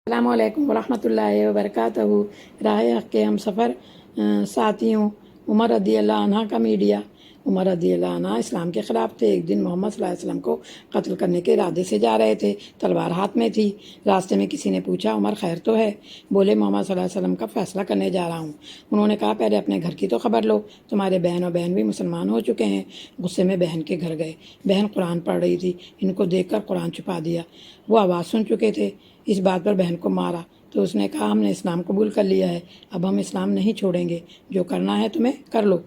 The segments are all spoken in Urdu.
السلام علیکم ورحمۃ اللہ وبرکاتہ۔ راہ حق کے ہم سفر ساتھیوں، عمر رضی اللہ عنہ کا میڈیا۔ عمر رضی اللہ عنہ اسلام کے خلاف تھے۔ ایک دن محمد صلی اللہ علیہ وسلم کو قتل کرنے کے ارادے سے جا رہے تھے، تلوار ہاتھ میں تھی۔ راستے میں کسی نے پوچھا، عمر خیر تو ہے؟ بولے، محمد صلی اللہ علیہ وسلم کا فیصلہ کرنے جا رہا ہوں۔ انہوں نے کہا، پہلے اپنے گھر کی تو خبر لو، تمہارے بہن بھی مسلمان ہو چکے ہیں۔ غصے میں بہن کے گھر گئے۔ بہن قرآن پڑھ رہی تھی، ان کو دیکھ کر قرآن چھپا دیا۔ وہ آواز سن چکے تھے، اس بات پر بہن کو مارا تو اس نے کہا، ہم نے اسلام قبول کر لیا ہے، اب ہم اسلام نہیں چھوڑیں گے، جو کرنا ہے تمہیں کر لو۔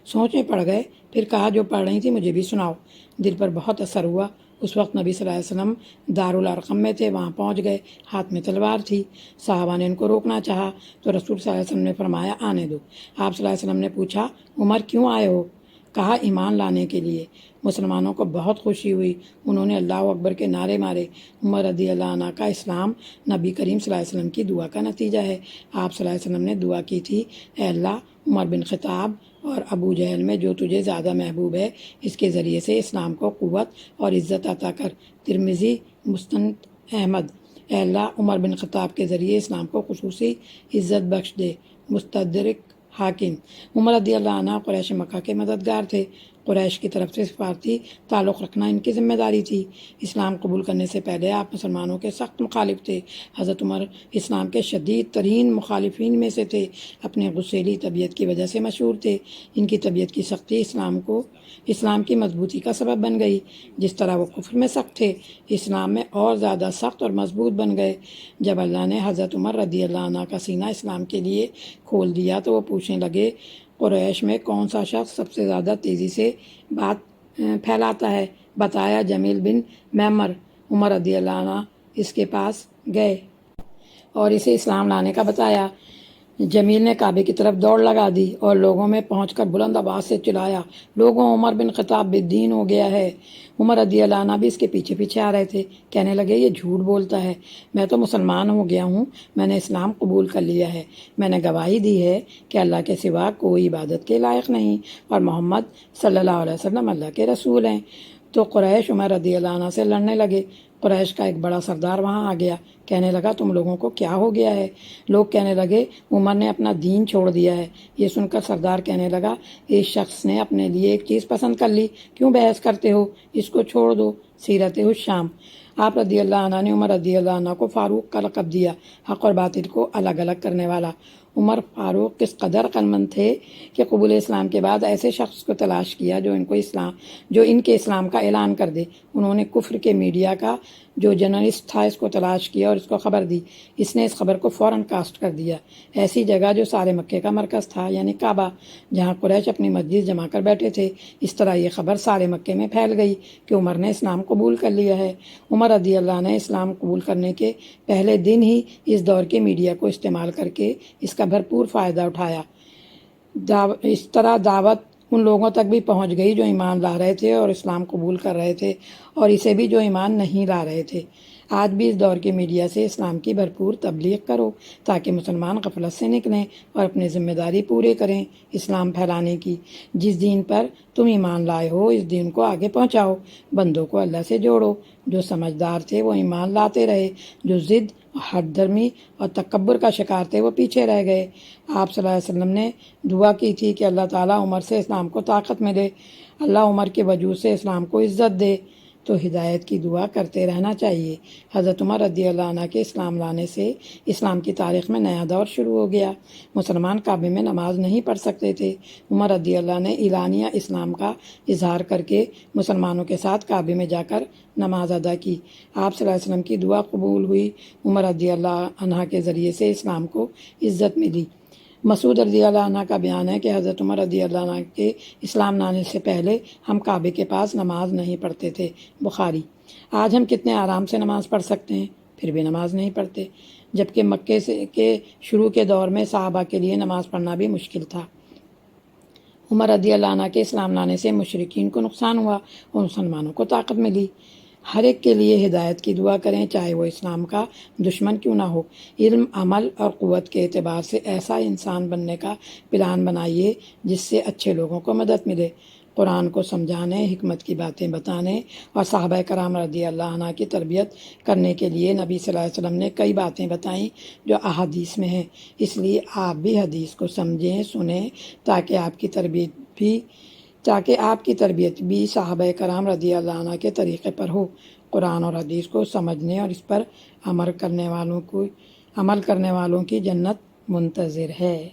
سوچ میں پڑ گئے، پھر کہا، جو پڑھ رہی تھی مجھے بھی سناؤ۔ دل پر بہت اثر ہوا۔ اس وقت نبی صلی اللہ علیہ وسلم دارالارقم میں تھے، وہاں پہنچ گئے، ہاتھ میں تلوار تھی۔ صحابہ نے ان کو روکنا چاہا تو رسول صلی اللہ علیہ وسلم نے فرمایا، آنے دو۔ آپ صلی اللہ علیہ وسلم نے پوچھا، عمر کیوں آئے ہو؟ کہا، ایمان لانے کے لیے۔ مسلمانوں کو بہت خوشی ہوئی، انہوں نے اللہ اکبر کے نعرے مارے۔ عمر رضی اللہ عنہ کا اسلام نبی کریم صلی اللہ علیہ وسلم کی دعا کا نتیجہ ہے۔ آپ صلی اللہ علیہ وسلم نے دعا کی تھی، اے اللہ، عمر بن خطاب اور ابو جہل میں جو تجھے زیادہ محبوب ہے، اس کے ذریعے سے اسلام کو قوت اور عزت عطا کر۔ ترمذی، مستند احمد۔ اے اللہ، عمر بن خطاب کے ذریعے اسلام کو خصوصی عزت بخش دے۔ مستدرک حاکم۔ عمر رضی اللہ عنہ قریش مکہ کے مددگار تھے۔ قریش کی طرف سے سفارتی تعلق رکھنا ان کی ذمہ داری تھی۔ اسلام قبول کرنے سے پہلے آپ مسلمانوں کے سخت مخالف تھے۔ حضرت عمر اسلام کے شدید ترین مخالفین میں سے تھے، اپنے غصیلی طبیعت کی وجہ سے مشہور تھے۔ ان کی طبیعت کی سختی اسلام کی مضبوطی کا سبب بن گئی۔ جس طرح وہ کفر میں سخت تھے، اسلام میں اور زیادہ سخت اور مضبوط بن گئے۔ جب اللہ نے حضرت عمر رضی اللہ عنہ کا سینہ اسلام کے لیے کھول دیا تو وہ پوچھنے لگے، قریش میں کون سا شخص سب سے زیادہ تیزی سے بات پھیلاتا ہے؟ بتایا، جمیل بن معمر۔ عمر رضی اللہ عنہ اس کے پاس گئے اور اسے اسلام لانے کا بتایا۔ جمیل نے کعبے کی طرف دوڑ لگا دی اور لوگوں میں پہنچ کر بلند آواز سے چلایا، لوگوں، عمر بن خطاب بے دین ہو گیا ہے۔ عمر رضی اللہ عنہ بھی اس کے پیچھے پیچھے آ رہے تھے، کہنے لگے، یہ جھوٹ بولتا ہے، میں تو مسلمان ہو گیا ہوں، میں نے اسلام قبول کر لیا ہے، میں نے گواہی دی ہے کہ اللہ کے سوا کوئی عبادت کے لائق نہیں اور محمد صلی اللہ علیہ وسلم اللہ کے رسول ہیں۔ تو قریش عمر رضی اللہ عنہ سے لڑنے لگے۔ قریش کا ایک بڑا سردار وہاں آ گیا، کہنے لگا، تم لوگوں کو کیا ہو گیا ہے؟ لوگ کہنے لگے، عمر نے اپنا دین چھوڑ دیا ہے۔ یہ سن کر سردار کہنے لگا، اس شخص نے اپنے لیے ایک چیز پسند کر لی، کیوں بحث کرتے ہو؟ اس کو چھوڑ دو۔ سیرت الشام۔ آپ رضی اللہ عنہ نے عمر رضی اللہ عنہ کو فاروق کا لقب دیا، حق اور باطل کو الگ الگ کرنے والا۔ عمر فاروق کس قدر عقلمند تھے کہ قبول اسلام کے بعد ایسے شخص کو تلاش کیا جو ان کے اسلام کا اعلان کر دے۔ انہوں نے کفر کے میڈیا کا جو جرنلسٹ تھا اس کو تلاش کیا اور اس کو خبر دی۔ اس نے اس خبر کو فوراً کاسٹ کر دیا۔ ایسی جگہ جو سارے مکے کا مرکز تھا، یعنی کعبہ، جہاں قریش اپنی مسجد جما کر بیٹھے تھے، اس طرح یہ خبر سارے مکے میں پھیل گئی کہ عمر نے اسلام قبول کر لیا ہے۔ عمر رضی اللہ نے اسلام قبول کرنے کے پہلے دن ہی اس دور کے میڈیا کو استعمال کر کے اس کا بھرپور فائدہ اٹھایا۔ اس طرح دعوت ان لوگوں تک بھی پہنچ گئی جو ایمان لا رہے تھے اور اسلام قبول کر رہے تھے، اور اسے بھی جو ایمان نہیں لا رہے تھے۔ آج بھی اس دور کے میڈیا سے اسلام کی بھرپور تبلیغ کرو تاکہ مسلمان غفلت سے نکلیں اور اپنی ذمہ داری پورے کریں اسلام پھیلانے کی۔ جس دین پر تم ایمان لائے ہو، اس دین کو آگے پہنچاؤ، بندوں کو اللہ سے جوڑو۔ جو سمجھدار تھے وہ ایمان لاتے رہے، جو ضد، حد درمی اور تکبر کا شکار تھے وہ پیچھے رہ گئے۔ آپ صلی اللہ علیہ وسلم نے دعا کی تھی کہ اللہ تعالیٰ عمر سے اسلام کو طاقت ملے، اللہ عمر کے وجود سے اسلام کو عزت دے۔ تو ہدایت کی دعا کرتے رہنا چاہیے۔ حضرت عمر رضی اللہ عنہ کے اسلام لانے سے اسلام کی تاریخ میں نیا دور شروع ہو گیا۔ مسلمان کعبے میں نماز نہیں پڑھ سکتے تھے۔ عمر رضی اللہ نے اعلانیہ اسلام کا اظہار کر کے مسلمانوں کے ساتھ کعبے میں جا کر نماز ادا کی۔ آپ صلی اللہ علیہ وسلم کی دعا قبول ہوئی۔ عمر رضی اللہ عنہ کے ذریعے سے اسلام کو عزت ملی۔ مسعود رضی اللہ عنہ کا بیان ہے کہ حضرت عمر رضی اللہ عنہ کے اسلام لانے سے پہلے ہم کعبے کے پاس نماز نہیں پڑھتے تھے۔ بخاری۔ آج ہم کتنے آرام سے نماز پڑھ سکتے ہیں، پھر بھی نماز نہیں پڑھتے، جبکہ مکے کے شروع کے دور میں صحابہ کے لیے نماز پڑھنا بھی مشکل تھا۔ عمر رضی اللہ عنہ کے اسلام لانے سے مشرکین کو نقصان ہوا اور مسلمانوں کو طاقت ملی۔ ہر ایک کے لیے ہدایت کی دعا کریں، چاہے وہ اسلام کا دشمن کیوں نہ ہو۔ علم، عمل اور قوت کے اعتبار سے ایسا انسان بننے کا پلان بنائیے جس سے اچھے لوگوں کو مدد ملے۔ قرآن کو سمجھانے، حکمت کی باتیں بتانے اور صحابہ کرام رضی اللہ عنہ کی تربیت کرنے کے لیے نبی صلی اللہ علیہ وسلم نے کئی باتیں بتائیں جو احادیث میں ہیں۔ اس لیے آپ بھی حدیث کو سمجھیں، سنیں، تاکہ آپ کی تربیت بھی صحابہ کرام رضی اللہ عنہ کے طریقے پر ہو۔ قرآن اور حدیث کو سمجھنے اور اس پر عمل کرنے والوں کی جنت منتظر ہے۔